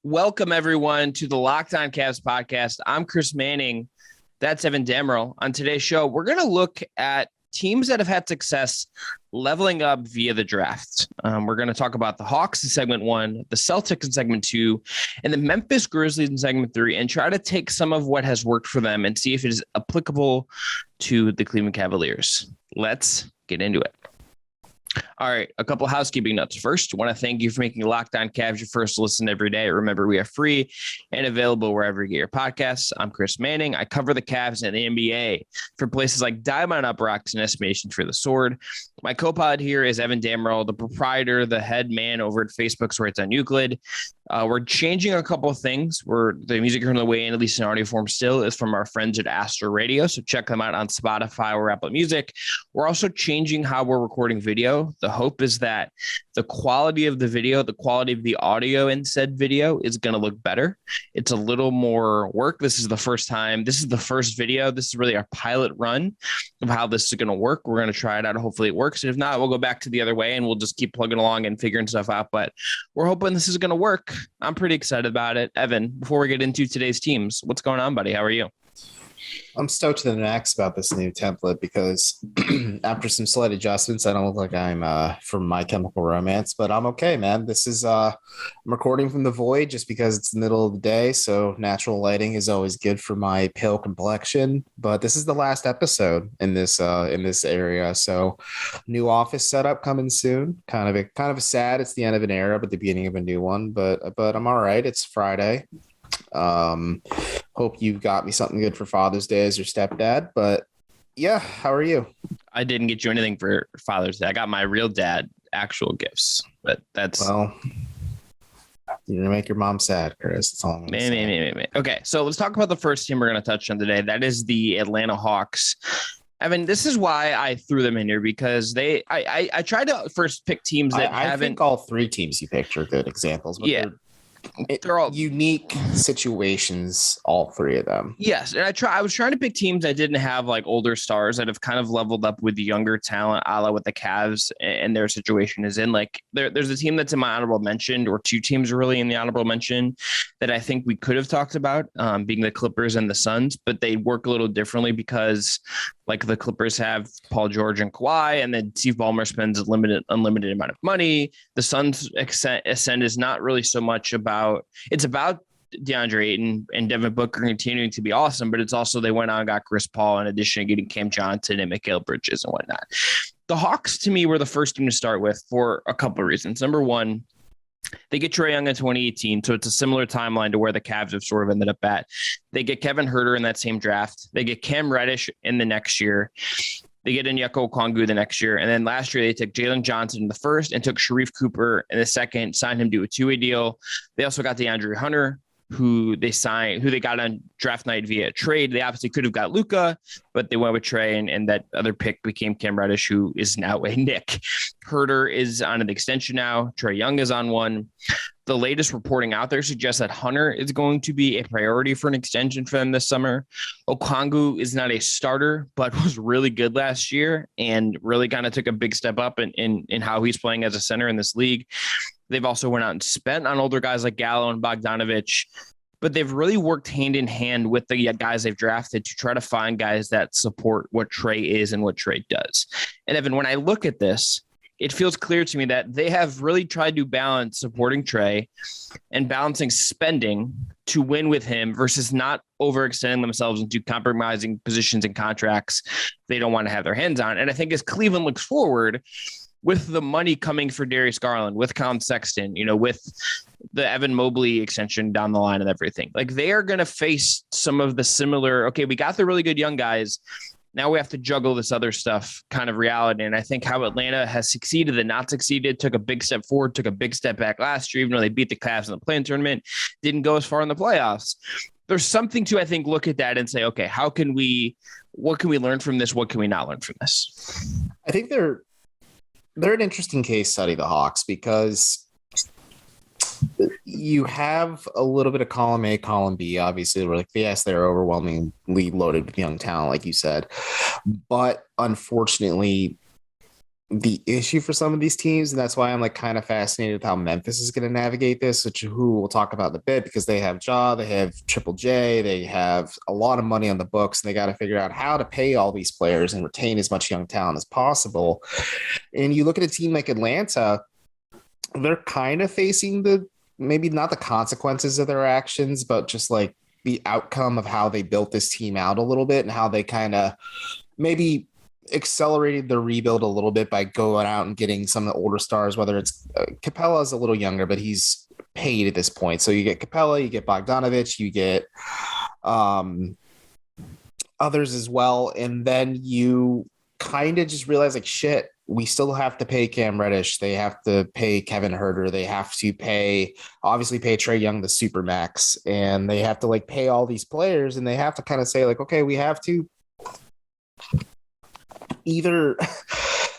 Welcome, everyone, to the Locked On Cavs podcast. I'm Chris Manning. That's Evan Dammerel. On today's show, we're going to look at teams that have had success leveling up via the draft. We're going to talk about the Hawks in segment 1, the Celtics in segment 2, and the Memphis Grizzlies in segment 3, and try to take some of what has worked for them and see if it is applicable to the Cleveland Cavaliers. Let's get into it. All right, a couple housekeeping notes. First, I want to thank you for making Locked On Cavs your first listen every day. Remember, we are free and available wherever you get your podcasts. I'm Chris Manning. I cover the Cavs and the NBA for places like Diamond Up Rocks and Estimations for the Sword. My co-pod here is Evan Dammerel, the proprietor, the head man over at Facebook's Where It's on Euclid. We're changing a couple of things. The music on the way in, at least in audio form still, is from our friends at Astro Radio. So check them out on Spotify or Apple Music. We're also changing how we're recording video. The hope is that the quality of the video, the quality of the audio in said video is going to look better. It's a little more work. This is the first time. This is the first video. This is really our pilot run of how this is going to work. We're going to try it out. Hopefully it works. And if not, we'll go back to the other way and we'll just keep plugging along and figuring stuff out. But we're hoping this is going to work. I'm pretty excited about it. Evan, before we get into today's teams, what's going on, buddy? How are you? I'm stoked to the max about this new template because after some slight adjustments, I don't look like I'm from My Chemical Romance, but I'm okay, man. This is I'm recording from the void just because it's the middle of the day, so natural lighting is always good for my pale complexion. But this is the last episode in this area, so new office setup coming soon. Kind of a sad. It's the end of an era, but the beginning of a new one. But I'm all right. It's Friday. Hope you got me something good for Father's Day as your stepdad, but yeah, how are you? I didn't get you anything for Father's Day. I got my real dad actual gifts, but you're gonna make your mom sad, Chris. That's all I'm gonna say. Okay, so let's talk about the first team we're gonna touch on today. That is the Atlanta Hawks. Evan, this is why I threw them in here because I tried to first pick teams that I think all three teams you picked are good examples, but they're all unique situations, all three of them. Yes, and I was trying to pick teams that didn't have like older stars that have kind of leveled up with the younger talent, a la what the Cavs and their situation is in. Like there's a team that's in my honorable mention, or two teams really in the honorable mention that I think we could have talked about, being the Clippers and the Suns, but they work a little differently because like the Clippers have Paul George and Kawhi, and then Steve Ballmer spends unlimited amount of money. The Suns' ascent is not really so much it's about DeAndre Ayton and Devin Booker continuing to be awesome, but it's also they went out and got Chris Paul in addition to getting Cam Johnson and Mikal Bridges and whatnot. The Hawks, to me, were the first team to start with for a couple of reasons. Number one, they get Trae Young in 2018, so it's a similar timeline to where the Cavs have sort of ended up at. They get Kevin Huerter in that same draft. They get Cam Reddish in the next year. They get Onyeka Okongwu the next year. And then last year, they took Jalen Johnson in the first and took Sharif Cooper in the second, signed him to a two-way deal. They also got DeAndre Hunter, who they got on draft night via trade. They obviously could have got Luka, but they went with Trae, and that other pick became Cam Reddish, who is now a Knick. Huerter is on an extension now. Trae Young is on one. The latest reporting out there suggests that Hunter is going to be a priority for an extension for them this summer. Okongwu is not a starter, but was really good last year and really kind of took a big step up in how he's playing as a center in this league. They've also went out and spent on older guys like Gallo and Bogdanovich, but they've really worked hand in hand with the guys they've drafted to try to find guys that support what Trae is and what Trae does. And Evan, when I look at this, it feels clear to me that they have really tried to balance supporting Trae and balancing spending to win with him versus not overextending themselves into compromising positions and contracts they don't want to have their hands on. And I think as Cleveland looks forward, with the money coming for Darius Garland, with Colin Sexton, with the Evan Mobley extension down the line and everything, like they are going to face some of the similar, okay, we got the really good young guys. Now we have to juggle this other stuff kind of reality. And I think how Atlanta has succeeded and not succeeded, took a big step forward, took a big step back last year, even though they beat the Cavs in the play-in tournament, didn't go as far in the playoffs. There's something to, I think, look at that and say, okay, what can we learn from this? What can we not learn from this? I think they're an interesting case study, the Hawks, because you have a little bit of column A, column B. Obviously, we're like, yes, they're overwhelmingly loaded with young talent, like you said. But unfortunately, the issue for some of these teams, and that's why I'm like kind of fascinated with how Memphis is going to navigate this, which who we'll talk about in a bit, because they have Ja, they have Triple J, they have a lot of money on the books, and they got to figure out how to pay all these players and retain as much young talent as possible. And you look at a team like Atlanta, they're kind of facing maybe not the consequences of their actions, but just like the outcome of how they built this team out a little bit and how they kind of maybe accelerated the rebuild a little bit by going out and getting some of the older stars, whether it's Capella is a little younger, but he's paid at this point. So you get Capella, you get Bogdanovich, you get others as well. And then you kind of just realize like, shit, we still have to pay Cam Reddish. They have to pay Kevin Huerter. They have to obviously pay Trae Young the supermax, and they have to like pay all these players, and they have to kind of say like, okay, we have to either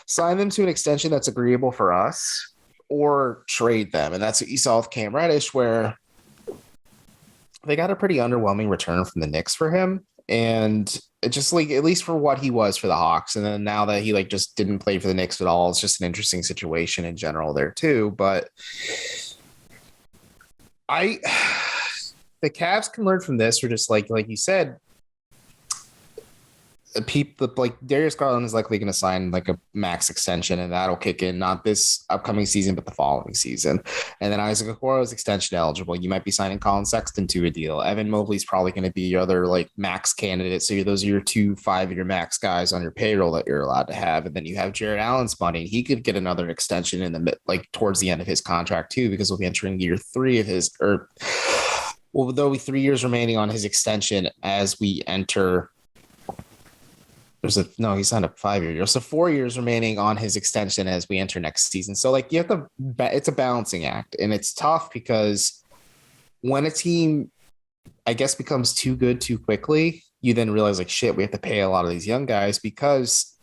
sign them to an extension that's agreeable for us or trade them. And that's what you saw with Cam Reddish, where they got a pretty underwhelming return from the Knicks for him. And it just like, at least for what he was for the Hawks. And then now that he like just didn't play for the Knicks at all, it's just an interesting situation in general there too. But the Cavs can learn from this, or just like you said, people like Darius Garland is likely going to sign like a max extension, and that'll kick in not this upcoming season but the following season. And then Isaac Okoro is extension eligible. You might be signing Colin Sexton to a deal. Evan Mobley's probably going to be your other like max candidate, so those are your 2 5-year max guys on your payroll that you're allowed to have. And then you have Jared Allen's money. He could get another extension in the like towards the end of his contract too, because we'll be entering year 3 of his, or well, there'll be 3 years remaining on his extension as we enter. He signed a 5-year deal. So 4 years remaining on his extension as we enter next season. So like you have to, it's a balancing act, and it's tough because when a team, I guess, becomes too good too quickly, you then realize like, shit, we have to pay a lot of these young guys because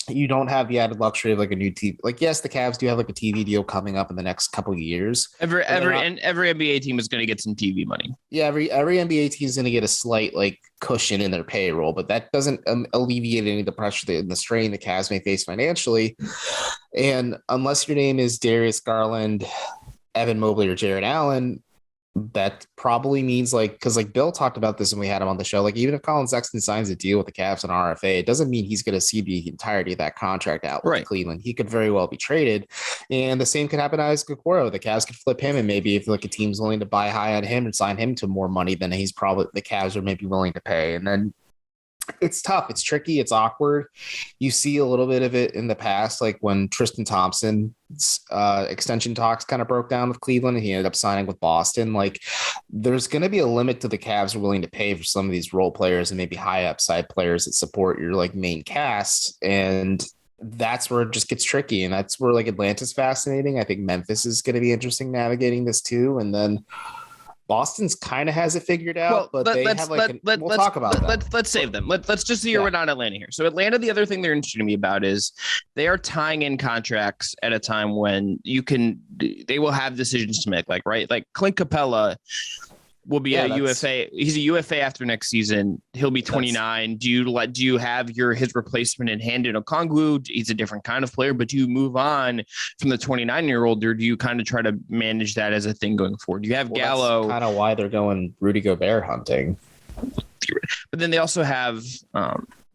you don't have the added luxury of like a new team. Like, yes, the Cavs do have like a TV deal coming up in the next couple of years. Every NBA team is going to get some TV money. Yeah, every NBA team is going to get a slight like cushion in their payroll, but that doesn't alleviate any of the pressure and the strain the Cavs may face financially. And unless your name is Darius Garland, Evan Mobley, or Jared Allen, that probably means like, because like Bill talked about this when we had him on the show, like even if Colin Sexton signs a deal with the Cavs and RFA, it doesn't mean he's going to see the entirety of that contract out with Cleveland. He could very well be traded, and the same could happen to Isaac Okoro. The Cavs could flip him, and maybe if like a team's willing to buy high on him and sign him to more money than the Cavs are maybe willing to pay, and then it's tough. It's tricky. It's awkward. You see a little bit of it in the past, like when Tristan Thompson's extension talks kind of broke down with Cleveland and he ended up signing with Boston. Like there's going to be a limit to the Cavs are willing to pay for some of these role players and maybe high upside players that support your like main cast. And that's where it just gets tricky. And that's where like Atlanta's fascinating. I think Memphis is going to be interesting navigating this too. And then Boston's kind of has it figured out, but they have like, we'll talk about that. Let's save them. Let's just zero in on Atlanta here. So Atlanta, the other thing they're interested to me about is they are tying in contracts at a time when they will have decisions to make, like Clint Capella will be a UFA. He's a UFA after next season. He'll be 29. Do you have his replacement in Handon Okongwu? He's a different kind of player, but do you move on from the 29-year-old, or do you kind of try to manage that as a thing going forward? You have Gallo. That's kind of why they're going Rudy Gobert hunting. But then they also have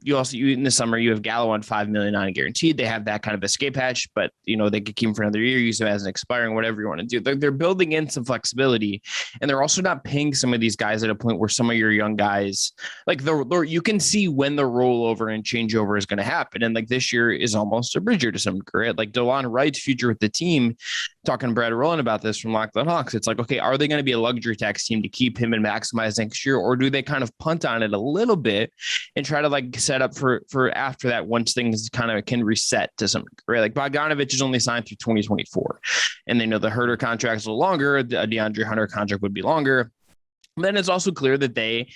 you in the summer you have Gallo on $5 million non-guaranteed. They have that kind of escape hatch, but they could keep him for another year, use him as an expiring, whatever you want to do. They're building in some flexibility, and they're also not paying some of these guys at a point where some of your young guys, like you can see when the rollover and changeover is going to happen. And like this year is almost a bridge year to some degree. Like DeLon Wright's future with the team, talking to Brad Rowland about this from Locked On Hawks. It's like, okay, are they going to be a luxury tax team to keep him and maximize next year? Or do they kind of punt on it a little bit and try to like set up for after that, once things kind of can reset to some degree? Like Bogdanovich is only signed through 2024, and they know the Huerter contract is a little longer. The DeAndre Hunter contract would be longer. Then it's also clear that they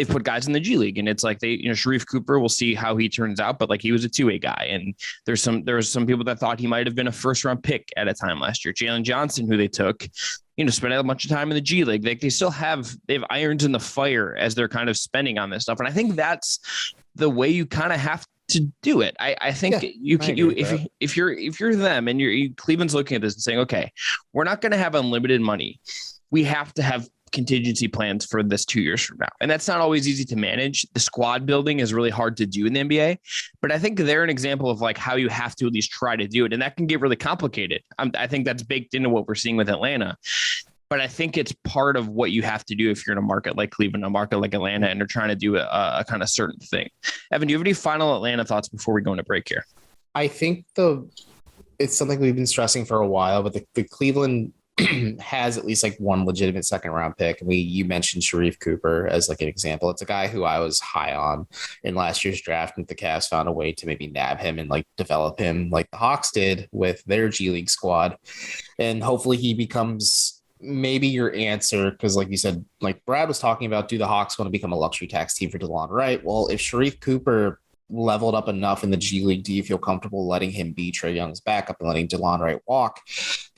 put guys in the G League, and it's like Sharif Cooper, we'll see how he turns out, but like he was a 2-way guy. And there was some people that thought he might have been a first round pick at a time last year. Jalen Johnson, who they took, spent a bunch of time in the G League. They still have irons in the fire as they're kind of spending on this stuff. And I think that's the way you kind of have to do it. I think you can, if you're them and Cleveland's looking at this and saying, okay, we're not going to have unlimited money. We have to have contingency plans for this 2 years from now. And that's not always easy to manage. The squad building is really hard to do in the NBA, but I think they're an example of like how you have to at least try to do it. And that can get really complicated. I think that's baked into what we're seeing with Atlanta, but I think it's part of what you have to do if you're in a market like Cleveland, a market like Atlanta, and they're trying to do a kind of certain thing. Evan, do you have any final Atlanta thoughts before we go into break here? I think it's something we've been stressing for a while, but the Cleveland has at least like one legitimate second round pick. You mentioned Sharif Cooper as like an example. It's a guy who I was high on in last year's draft, and the Cavs found a way to maybe nab him and like develop him like the Hawks did with their G League squad. And hopefully he becomes maybe your answer, because like you said, like Brad was talking about, do the Hawks want to become a luxury tax team for DeLon Wright? Well, if Sharif Cooper leveled up enough in the G League, do you feel comfortable letting him be Trae Young's backup and letting DeLon Wright walk?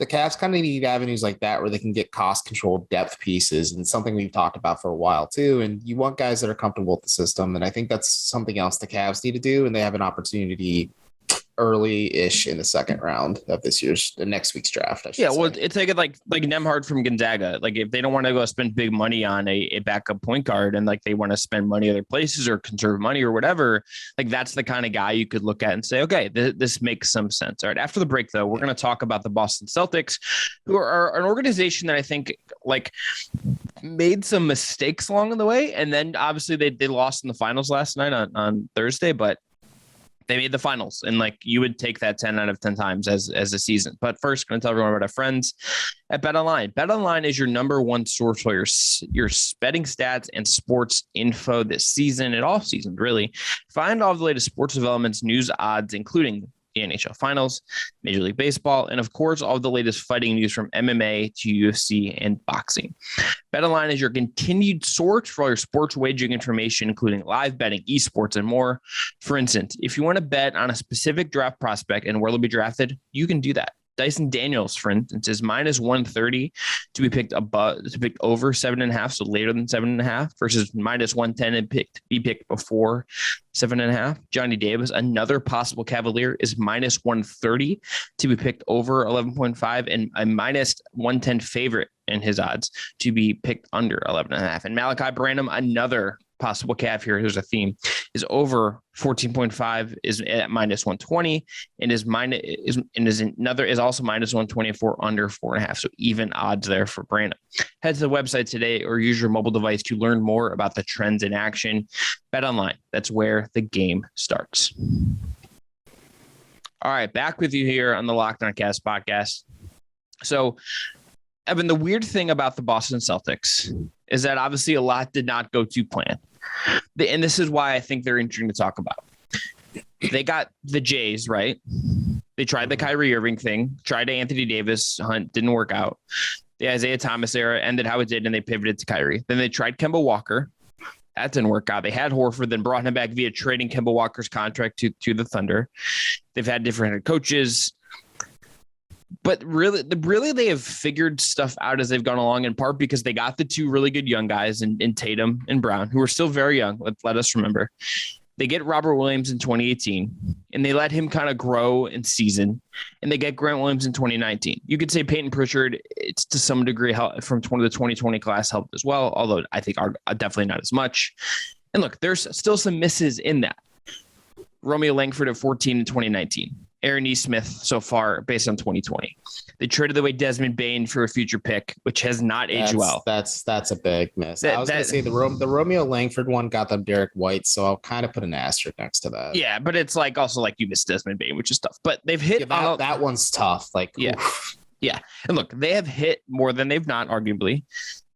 The Cavs kind of need avenues like that where they can get cost-controlled depth pieces, and something we've talked about for a while too. And you want guys that are comfortable with the system, and I think that's something else the Cavs need to do, and they have an opportunity early-ish in the second round of the next week's draft. Well, it's like Nemhard from Gonzaga. Like if they don't want to go spend big money on a backup point guard, and like they want to spend money other places or conserve money or whatever, like that's the kind of guy you could look at and say, okay, this makes some sense. All right. After the break, though, we're going to talk about the Boston Celtics, who are an organization that I think like made some mistakes along the way, and then obviously they lost in the finals last night on Thursday, but they made the finals, and like you would take that 10 out of 10 times as a season. But first, going to tell everyone about our friends at BetOnline. BetOnline is your number one source for your betting stats and sports info this season and all seasons, really. Find all the latest sports developments, news, odds, including the NHL Finals, Major League Baseball, and of course, all the latest fighting news from MMA to UFC and boxing. BetOnline is your continued source for all your sports wagering information, including live betting, esports, and more. For instance, if you want to bet on a specific draft prospect and where they'll be drafted, you can do that. Dyson Daniels, for instance, is minus 130 to be picked over 7.5, so later than 7.5, versus minus 110 and be picked before 7.5. Johnny Davis, another possible Cavalier, is minus 130 to be picked over 11.5, and a minus 110 favorite in his odds to be picked under 11.5. And Malachi Branham, another possible Cav here, here's a theme, is over 14.5, is at minus 120, and is also minus 120 for under 4.5. So even odds there for Brandon. Head to the website today or use your mobile device to learn more about the trends in action. BetOnline, that's where the game starts. All right, back with you here on the Locked On Cast podcast. So, Evan, the weird thing about the Boston Celtics is that obviously a lot did not go to plan. And this is why I think they're interesting to talk about. They got the Jays, right? They tried the Kyrie Irving thing, tried Anthony Davis hunt, didn't work out. The Isaiah Thomas era ended how it did, and they pivoted to Kyrie. Then they tried Kemba Walker. That didn't work out. They had Horford, then brought him back via trading Kemba Walker's contract to the Thunder. They've had different head coaches. But really, they have figured stuff out as they've gone along, in part because they got the two really good young guys in Tatum and Brown, who are still very young. Let us remember. They get Robert Williams in 2018, and they let him kind of grow in season, and they get Grant Williams in 2019. You could say Peyton Pritchard, it's to some degree from the 2020 class helped as well, although I think are definitely not as much. And look, there's still some misses in that. Romeo Langford at 14 in 2019. Aaron Nesmith so far based on 2020. They traded away Desmond Bane for a future pick, which has not aged well. That's a big miss. I was going to say the Romeo Langford one got them Derek White, so I'll kind of put an asterisk next to that. Yeah, but it's like also like you missed Desmond Bane, which is tough. But they've hit that one's tough. Like yeah. And look, they have hit more than they've not, arguably.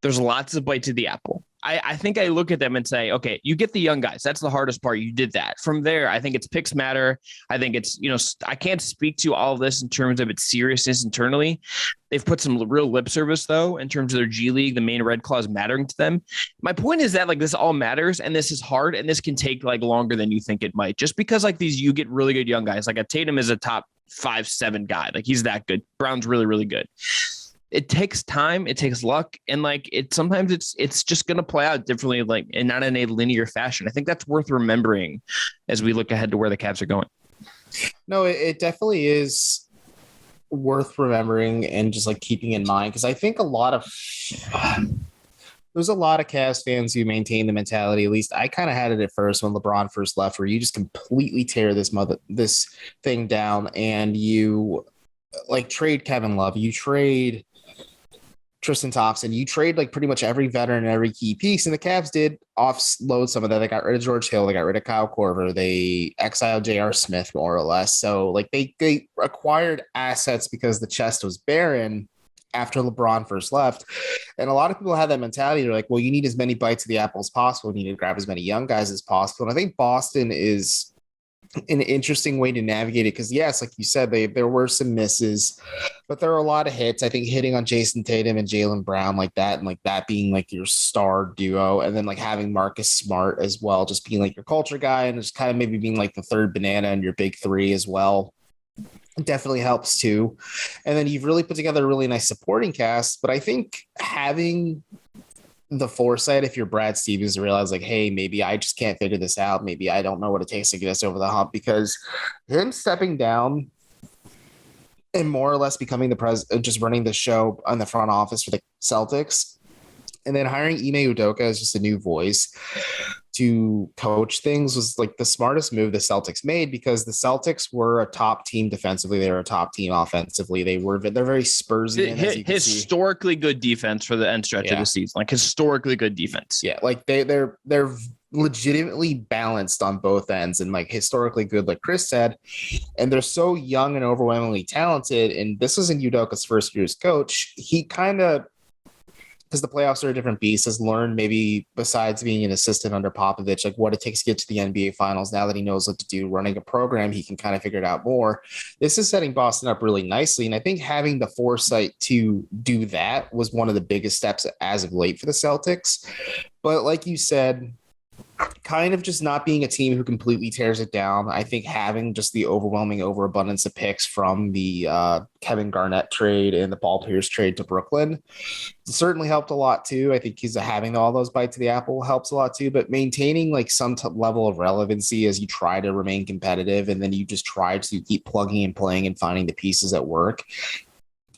There's lots of bites of the apple. I think I look at them and say, okay, you get the young guys. That's the hardest part. You did that. From there, I think it's picks matter. I think it's, I can't speak to all of this in terms of its seriousness internally. They've put some real lip service, though, in terms of their G League, the main red clause mattering to them. My point is that, like, this all matters, and this is hard, and this can take, like, longer than you think it might. Just because, like, you get really good young guys. Like, a Tatum is a top 5-7 guy. Like, he's that good. Brown's really, really good. it takes time, it takes luck, and like sometimes it's just going to play out differently, like, and not in a linear fashion. I think that's worth remembering as we look ahead to where the Cavs are going. No, it definitely is worth remembering and just like keeping in mind, because I think there's a lot of Cavs fans who maintain the mentality. At least I kind of had it at first when LeBron first left, where you just completely tear this thing down, and you like trade Kevin Love, you trade Tristan Thompson, you trade like pretty much every veteran and every key piece, and the Cavs did offload some of that. They got rid of George Hill, they got rid of Kyle Korver, they exiled J.R. Smith more or less. So like they acquired assets because the chest was barren after LeBron first left. And a lot of people have that mentality. They're like, well, you need as many bites of the apple as possible. You need to grab as many young guys as possible. And I think Boston is an interesting way to navigate it, because yes, like you said, there were some misses, but there are a lot of hits. I think hitting on Jason Tatum and Jaylen Brown like that, and like that being like your star duo, and then like having Marcus Smart as well, just being like your culture guy, and just kind of maybe being like the third banana in your big three as well, definitely helps too. And then you've really put together a really nice supporting cast. But I think having the foresight, if you're Brad Stevens, to realize like, hey, maybe I just can't figure this out. Maybe I don't know what it takes to get us over the hump, because him stepping down and more or less becoming the president, just running the show on the front office for the Celtics, and then hiring Ime Udoka as just a new voice to coach things was like the smartest move the Celtics made, because the Celtics were a top team defensively. They were a top team offensively. They're very Spursian. Historically good defense for the end stretch of the season, like historically good defense. Yeah. Like they're legitimately balanced on both ends, and like historically good, like Chris said, and they're so young and overwhelmingly talented. And this was in Udoka's first year as coach. He kind of, because the playoffs are a different beast, has learned, maybe besides being an assistant under Popovich, like what it takes to get to the NBA finals. Now that he knows what to do running a program, he can kind of figure it out more. This is setting Boston up really nicely. And I think having the foresight to do that was one of the biggest steps as of late for the Celtics. But like you said, kind of just not being a team who completely tears it down. I think having just the overwhelming overabundance of picks from the Kevin Garnett trade and the Paul Pierce trade to Brooklyn certainly helped a lot too. I think having all those bites of the apple helps a lot too, but maintaining like some level of relevancy as you try to remain competitive, and then you just try to keep plugging and playing and finding the pieces that work,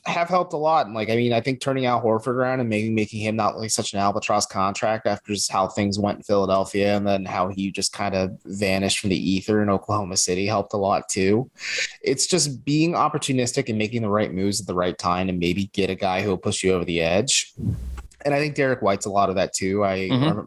have helped a lot. And like, I mean, I think turning Al Horford around and making him not like such an albatross contract after just how things went in Philadelphia, and then how he just kind of vanished from the ether in Oklahoma City, helped a lot too. It's just being opportunistic and making the right moves at the right time, and maybe get a guy who will push you over the edge. And I think Derek White's a lot of that too.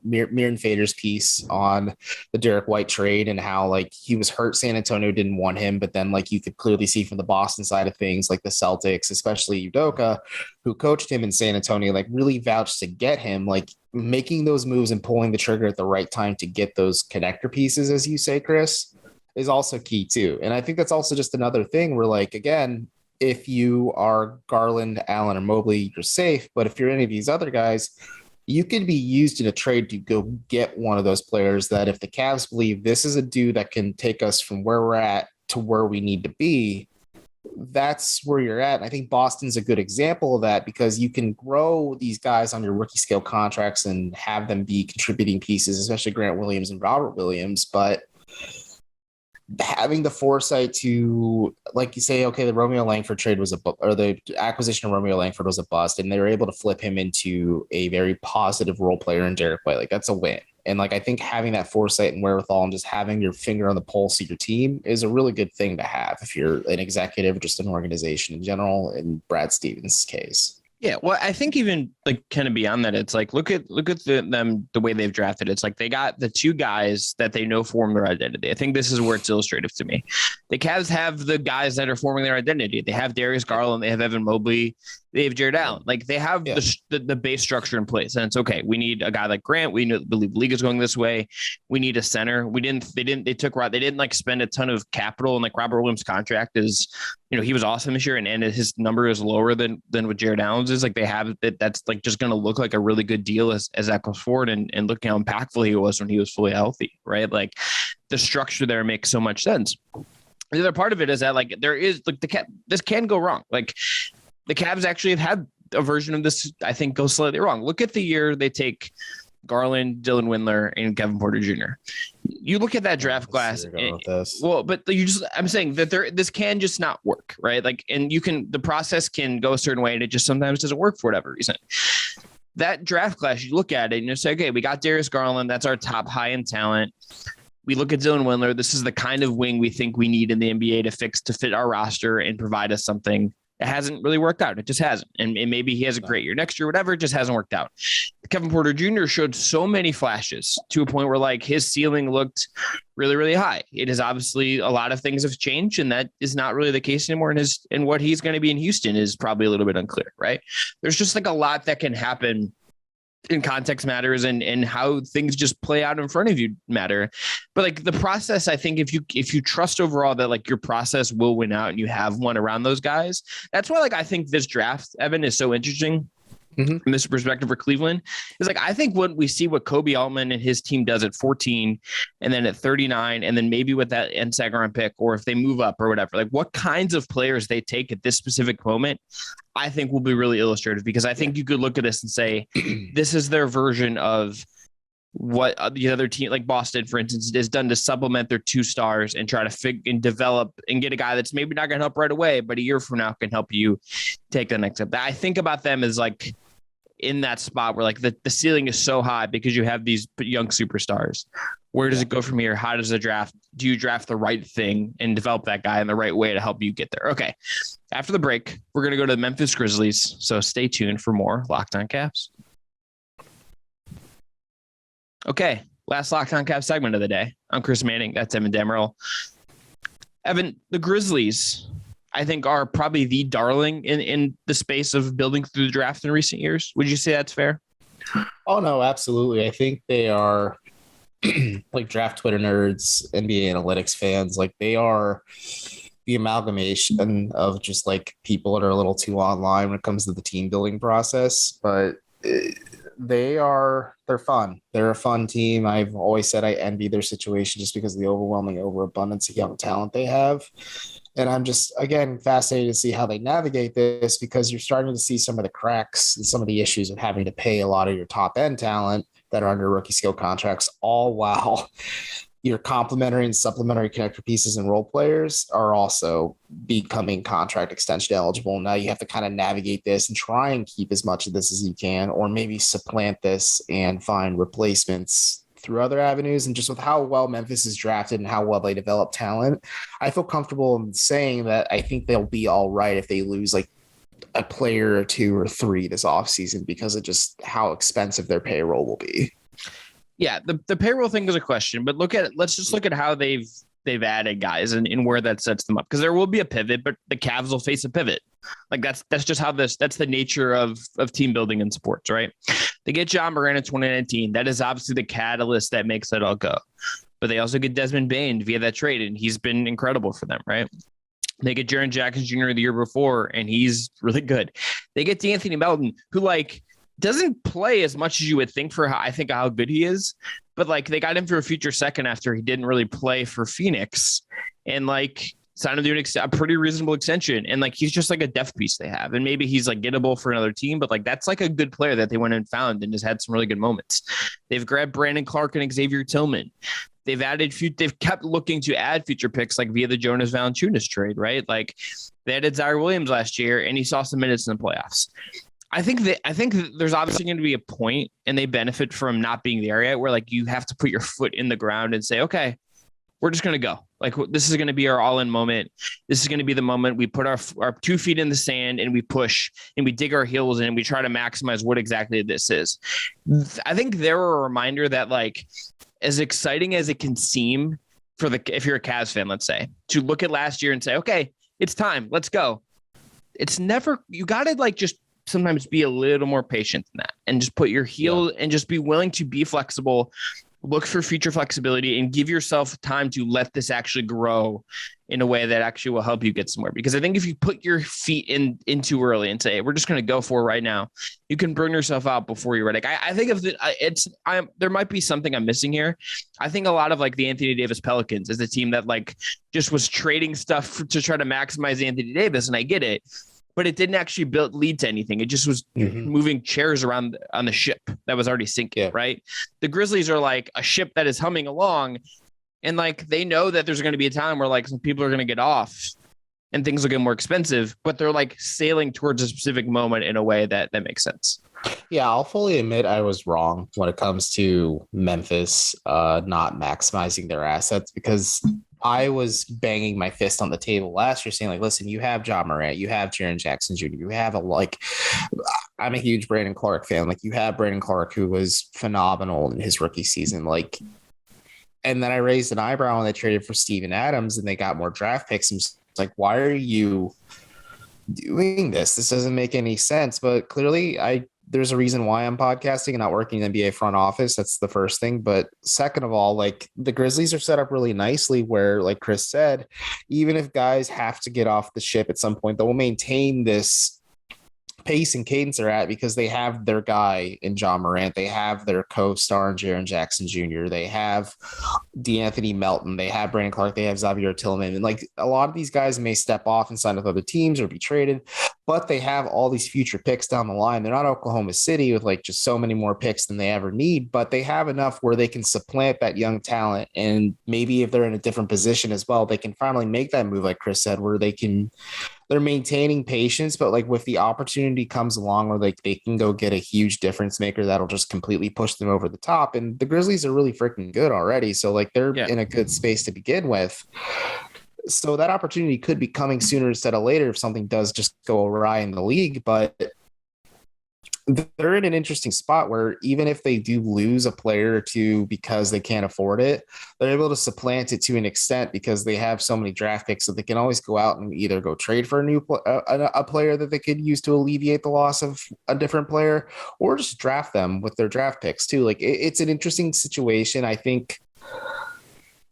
Miran Fader's piece on the Derek White trade, and how like he was hurt, San Antonio didn't want him, but then like you could clearly see from the Boston side of things, like the Celtics, especially Udoka, who coached him in San Antonio, like really vouched to get him, like making those moves and pulling the trigger at the right time to get those connector pieces, as you say, Chris, is also key too. And I think that's also just another thing where, like, again, if you are Garland, Allen, or Mobley, you're safe. But if you're any of these other guys, you could be used in a trade to go get one of those players that, if the Cavs believe this is a dude that can take us from where we're at to where we need to be, that's where you're at. And I think Boston's a good example of that, because you can grow these guys on your rookie scale contracts and have them be contributing pieces, especially Grant Williams and Robert Williams. But having the foresight to, like you say, okay, the Romeo Langford trade was or the acquisition of Romeo Langford was a bust, and they were able to flip him into a very positive role player in Derek White. Like, that's a win. And like, I think having that foresight and wherewithal and just having your finger on the pulse of your team is a really good thing to have if you're an executive or just an organization in general, in Brad Stevens' case. Yeah, well, I think even like kind of beyond that, it's like look at them the way they've drafted. It's like they got the two guys that they know form their identity. I think this is where it's illustrative to me. The Cavs have the guys that are forming their identity. They have Darius Garland, they have Evan Mobley, they have Jared Allen. Like, they have the base structure in place, and it's okay. We need a guy like Grant. We believe the league is going this way. We need a center. They didn't like spend a ton of capital, and like Robert Williams' contract is, he was awesome this year, and his number is lower than what Jared Allen's is. Like, they have that's like just going to look like a really good deal as that goes forward, and look how impactful he was when he was fully healthy, right? Like, the structure there makes so much sense. The other part of it is that, like, there is like this can go wrong. Like, the Cavs actually have had a version of this, I think, goes slightly wrong. Look at the year they take Garland, Dylan Windler, and Kevin Porter Jr. You look at that draft class. I'm saying that this can just not work, right? Like, and the process can go a certain way, and it just sometimes doesn't work for whatever reason. That draft class, you look at it and you say, okay, we got Darius Garland. That's our top high-end talent. We look at Dylan Windler. This is the kind of wing we think we need in the NBA to fit our roster and provide us something. It hasn't really worked out. It just hasn't. And maybe he has a great year next year, whatever. It just hasn't worked out. Kevin Porter Jr. showed so many flashes to a point where like his ceiling looked really, really high. It is obviously a lot of things have changed, and that is not really the case anymore. And what he's going to be in Houston is probably a little bit unclear, right? There's just like a lot that can happen in context matters and how things just play out in front of you matter. But like the process, I think if you trust overall that like your process will win out and you have one around those guys, that's why like I think this draft, Evan, is so interesting. From this perspective for Cleveland is like, I think when we see what Kobe Altman and his team does at 14 and then at 39, and then maybe with that end second round pick, or if they move up or whatever, like what kinds of players they take at this specific moment, I think will be really illustrative, because I think you could look at this and say, this is their version of what the other team, like Boston, for instance, has done to supplement their 2 stars and try to and develop and get a guy that's maybe not going to help right away, but a year from now can help you take the next step. I think about them as like in that spot where like the ceiling is so high because you have these young superstars. Where does it go from here? How does the draft? Do you draft the right thing and develop that guy in the right way to help you get there? Okay. After the break, we're going to go to the Memphis Grizzlies. So stay tuned for more Locked On Caps. Okay. Last Locked On Caps segment of the day. I'm Chris Manning. That's Evan Demerol. Evan, the Grizzlies, I think, are probably the darling in the space of building through the draft in recent years. Would you say that's fair? Oh, no, absolutely. I think they are like draft Twitter nerds, NBA analytics fans. Like they are the amalgamation of just like people that are a little too online when it comes to the team building process. But they're fun. They're a fun team. I've always said I envy their situation just because of the overwhelming overabundance of young talent they have. And I'm just, again, fascinated to see how they navigate this, because you're starting to see some of the cracks and some of the issues of having to pay a lot of your top end talent that are under rookie skill contracts, all while your complementary and supplementary connector pieces and role players are also becoming contract extension eligible. Now you have to kind of navigate this and try and keep as much of this as you can, or maybe supplant this and find replacements through other avenues. And just with how well Memphis is drafted and how well they develop talent, I feel comfortable in saying that I think they'll be all right if they lose like a player or 2 or 3 this offseason, because of just how expensive their payroll will be. Yeah, the payroll thing is a question, but let's just look at how they've added guys and where that sets them up, because there will be a pivot, but the Cavs will face a pivot. Like that's just how that's the nature of team building in sports, right? They get John Moran in 2019. That is obviously the catalyst that makes that all go. But they also get Desmond Bane via that trade, and he's been incredible for them, right? They get Jaren Jackson Jr. the year before, and he's really good. They get D'Anthony Melton, who like doesn't play as much as you would think for how good he is, but like they got him for a future second after he didn't really play for Phoenix, and like signed him to a pretty reasonable extension. And like, he's just like a depth piece they have. And maybe he's like gettable for another team, but like, that's like a good player that they went and found and has had some really good moments. They've grabbed Brandon Clark and Xavier Tillman. They've kept looking to add future picks, like via the Jonas Valanciunas trade, right? Like they added Zaire Williams last year and he saw some minutes in the playoffs. I think there's obviously going to be a point, and they benefit from not being there yet, where like you have to put your foot in the ground and say, okay, we're just going to go. Like, this is going to be our all-in moment. This is going to be the moment we put our 2 feet in the sand and we push and we dig our heels in and we try to maximize what exactly this is. I think they're a reminder that, like, as exciting as it can seem if you're a Cavs fan, let's say, to look at last year and say, okay, it's time, let's go. It's never, you got to like just sometimes be a little more patient than that and just put your heel and just be willing to be flexible, look for future flexibility, and give yourself time to let this actually grow in a way that actually will help you get somewhere. Because I think if you put your feet in too early and say, we're just going to go for it right now, you can burn yourself out before you're ready. I think there might be something I'm missing here. I think a lot of like the Anthony Davis Pelicans is a team that like just was trading stuff to try to maximize Anthony Davis. And I get it. but it didn't actually lead to anything. It just was moving chairs around on the ship that was already sinking, right? The Grizzlies are like a ship that is humming along, and like they know that there's going to be a time where like some people are going to get off and things will get more expensive, but they're like sailing towards a specific moment in a way that makes sense. Yeah, I'll fully admit I was wrong when it comes to Memphis not maximizing their assets, because I was banging my fist on the table last year saying, like, listen, you have Ja Morant, you have Jaren Jackson Jr., you have I'm a huge Brandon Clark fan. Like, you have Brandon Clark, who was phenomenal in his rookie season. Like, and then I raised an eyebrow when they traded for Steven Adams and they got more draft picks. And like, why are you doing this? This doesn't make any sense. But clearly there's a reason why I'm podcasting and not working in the NBA front office. That's the first thing. But second of all, like, the Grizzlies are set up really nicely where, like Chris said, even if guys have to get off the ship at some point, they will maintain this pace and cadence they're at because they have their guy in Ja Morant. They have their co-star in Jaren Jackson Jr. They have DeAnthony Melton. They have Brandon Clark. They have Xavier Tillman. And like, a lot of these guys may step off and sign with other teams or be traded, but they have all these future picks down the line. They're not Oklahoma City with like just so many more picks than they ever need, but they have enough where they can supplant that young talent. And maybe if they're in a different position as well, they can finally make that move, like Chris said, where they're maintaining patience, but like, if the opportunity comes along where like they can go get a huge difference maker, that'll just completely push them over the top. And the Grizzlies are really freaking good already. So like, they're in a good space to begin with. So that opportunity could be coming sooner instead of later if something does just go awry in the league. But they're in an interesting spot where even if they do lose a player or two because they can't afford it, they're able to supplant it to an extent because they have so many draft picks, so they can always go out and either go trade for a player that they could use to alleviate the loss of a different player, or just draft them with their draft picks too. Like, it's an interesting situation. I think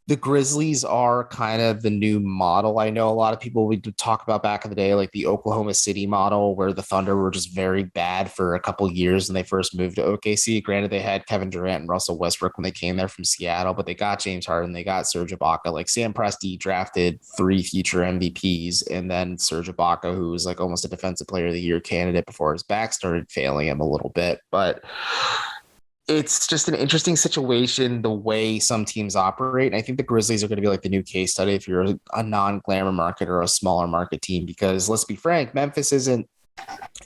the Grizzlies are kind of the new model. I know a lot of people would talk about back in the day, like the Oklahoma City model, where the Thunder were just very bad for a couple of years when they first moved to OKC. Granted, they had Kevin Durant and Russell Westbrook when they came there from Seattle, but they got James Harden, they got Serge Ibaka. Like, Sam Presti drafted 3 future MVPs, and then Serge Ibaka, who was like almost a Defensive Player of the Year candidate before his back started failing him a little bit. But it's just an interesting situation, the way some teams operate. And I think the Grizzlies are going to be like the new case study if you're a non-glamour market or a smaller market team, because let's be frank, Memphis isn't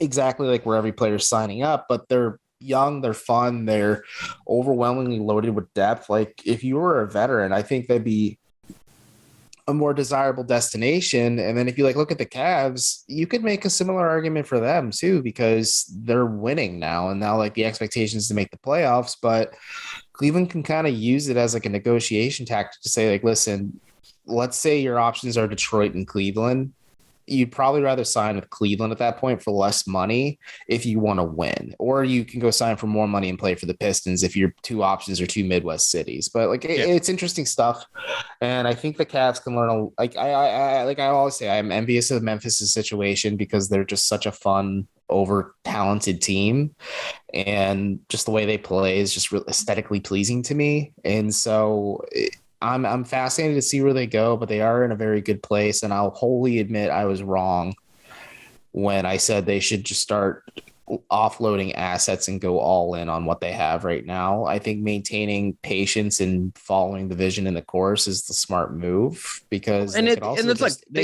exactly like where every player's signing up, but they're young, they're fun, they're overwhelmingly loaded with depth. Like, if you were a veteran, I think that'd be a more desirable destination. And then if you like look at the Cavs, you could make a similar argument for them too, because they're winning now, and now like the expectations to make the playoffs. But Cleveland can kind of use it as like a negotiation tactic to say, like, listen, let's say your options are Detroit and Cleveland. You'd probably rather sign with Cleveland at that point for less money if you want to win, or you can go sign for more money and play for the Pistons if your two options are two Midwest cities. But like, it's interesting stuff. And I think the Cavs can learn I always say, I'm envious of Memphis's situation because they're just such a fun, over talented team, and just the way they play is just aesthetically pleasing to me. And so I'm fascinated to see where they go, but they are in a very good place. And I'll wholly admit I was wrong when I said they should just start offloading assets and go all in on what they have right now. I think maintaining patience and following the vision in the course is the smart move, because they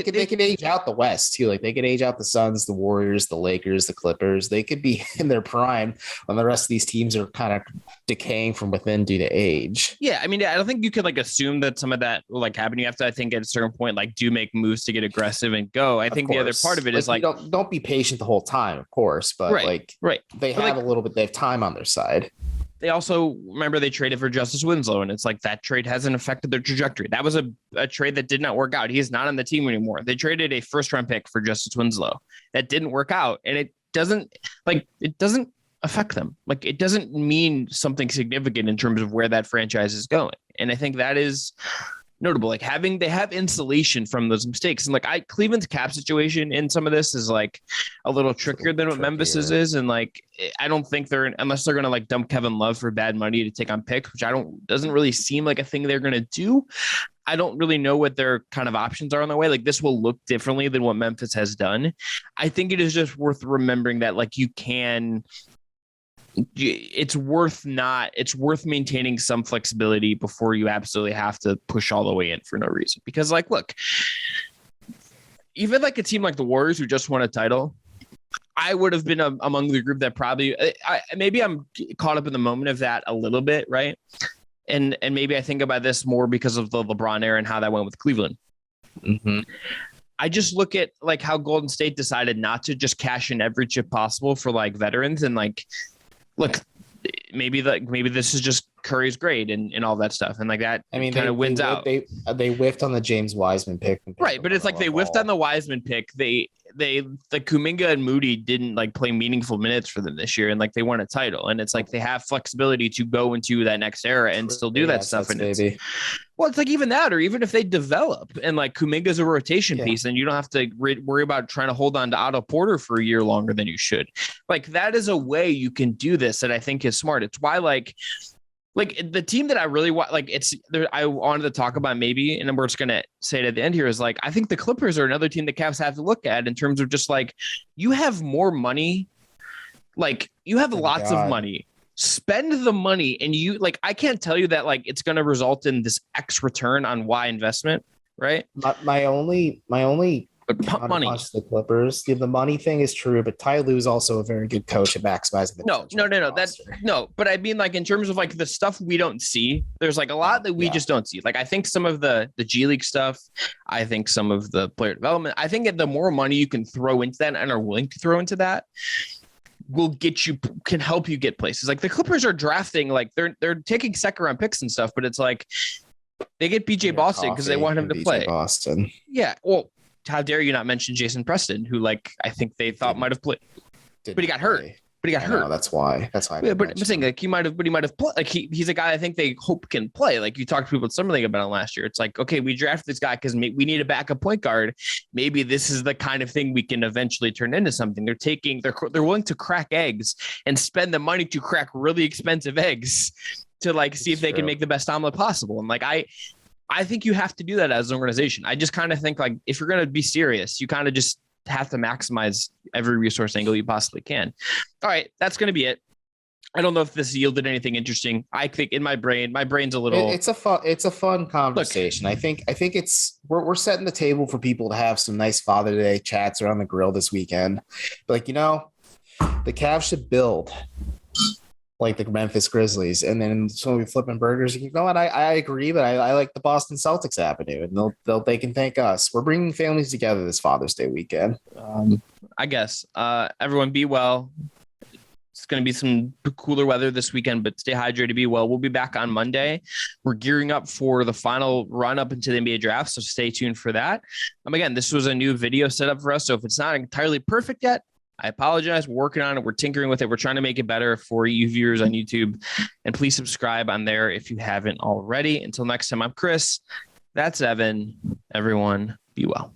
could age out the West too. Like, they could age out the Suns, the Warriors, the Lakers, the Clippers. They could be in their prime when the rest of these teams are kind of decaying from within due to age. Yeah, I mean, I don't think you could like assume that some of that will like happen. You have to, I think, at a certain point, like, do make moves to get aggressive and go. I think the other part of it is like don't be patient the whole time, of course, but they have a little bit. They have time on their side. They also, remember, they traded for Justice Winslow, and it's like that trade hasn't affected their trajectory. That was a trade that did not work out. He is not on the team anymore. They traded a first-round pick for Justice Winslow. That didn't work out, and it doesn't affect them. Like, it doesn't mean something significant in terms of where that franchise is going. And I think that is notable. Like, they have insulation from those mistakes. And like, Cleveland's cap situation in some of this is like a little trickier than what Memphis's is. And like, I don't think unless they're going to like dump Kevin Love for bad money to take on picks, which doesn't really seem like a thing they're going to do. I don't really know what their kind of options are on the way. Like, this will look differently than what Memphis has done. I think it is just worth remembering that, like, it's worth maintaining some flexibility before you absolutely have to push all the way in for no reason. Because, like, look, even like a team like the Warriors who just won a title, I would have been among the group that probably maybe I'm caught up in the moment of that a little bit, right? And maybe I think about this more because of the LeBron era and how that went with Cleveland. Mm-hmm. I just look at like how Golden State decided not to just cash in every chip possible for like veterans, and like, look, maybe this is just Curry's grade and all that stuff, and like that. I mean, kind of wins out. They whiffed on the James Wiseman pick, right? But it's like they whiffed on the Wiseman pick. The Kuminga and Moody didn't like play meaningful minutes for them this year, and like they won a title, and it's like they have flexibility to go into that next era and still do that stuff. And it's like even that, or even if they develop and like Kuminga's a rotation piece, then you don't have to worry about trying to hold on to Otto Porter for a year longer than you should. Like, that is a way you can do this that I think is smart. It's why like the team that I really want, like, it's there. I wanted to talk about maybe, and we're just going to say it at the end here, is like, I think the Clippers are another team the Cavs have to look at in terms of just like, you have more money, like you have lots of money, spend the money. And you like, I can't tell you that like, it's going to result in this X return on Y investment. Right. My only but pump money. The Clippers. The money thing is true, but Ty Lue is also a very good coach at maximizing the No. But I mean, like, in terms of like the stuff we don't see, there's like a lot that we just don't see. Like, I think some of the G League stuff, I think some of the player development, I think the more money you can throw into that and are willing to throw into that can help you get places. Like the Clippers are drafting, like they're taking second round picks and stuff, but it's like they get BJ Boston because they want him to play. Boston. Yeah. Well, how dare you not mention Jason Preston, who like I think they thought might have played, but he got hurt. That's why. Yeah, but I'm saying like he might have played. Like he's a guy I think they hope can play. Like you talked to people at Summer League about it last year. It's like, okay, we drafted this guy because we need a backup point guard. Maybe this is the kind of thing we can eventually turn into something. They're willing to crack eggs and spend the money to crack really expensive eggs to like see if they can make the best omelet possible. And like I think you have to do that as an organization. I just kind of think like if you're going to be serious, you kind of just have to maximize every resource angle you possibly can. All right, that's going to be it. I don't know if this yielded anything interesting. I think in my brain's a little. It's a fun conversation. Look, I think we're setting the table for people to have some nice Father Day chats around the grill this weekend. But like, the Cavs should build like the Memphis Grizzlies, and then so we flipping burgers. You know what? I agree, but I like the Boston Celtics avenue, and they can thank us. We're bringing families together this Father's Day weekend. I guess everyone be well. It's going to be some cooler weather this weekend, but stay hydrated, be well. We'll be back on Monday. We're gearing up for the final run up into the NBA draft, so stay tuned for that. Again, this was a new video setup for us, so if it's not entirely perfect yet, I apologize. We're working on it. We're tinkering with it. We're trying to make it better for you viewers on YouTube. And please subscribe on there if you haven't already. Until next time, I'm Chris. That's Evan. Everyone, be well.